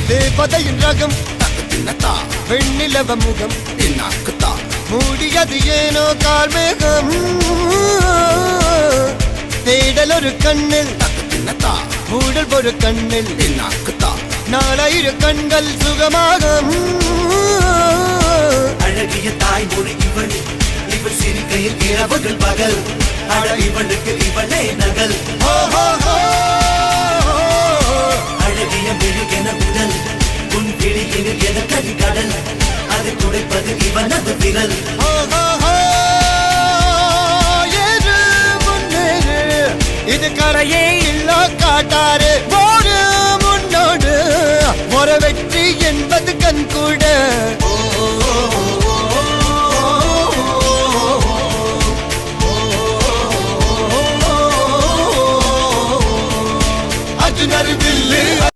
தேவதையின் ரகம் வெண்ணிலவ முகம் மூடியது ஏனோ கார்மேகம் தேடல் ஒரு கண்ணில் மூடல் ஒரு கண்ணில் நாலாயிர கண்கள் சுகமாக அழகிய தாய்மொழி இவள் இவள் சிரிக்கையில் இரவுகள் பகல் அழ இவளுக்கு இவளே நகல்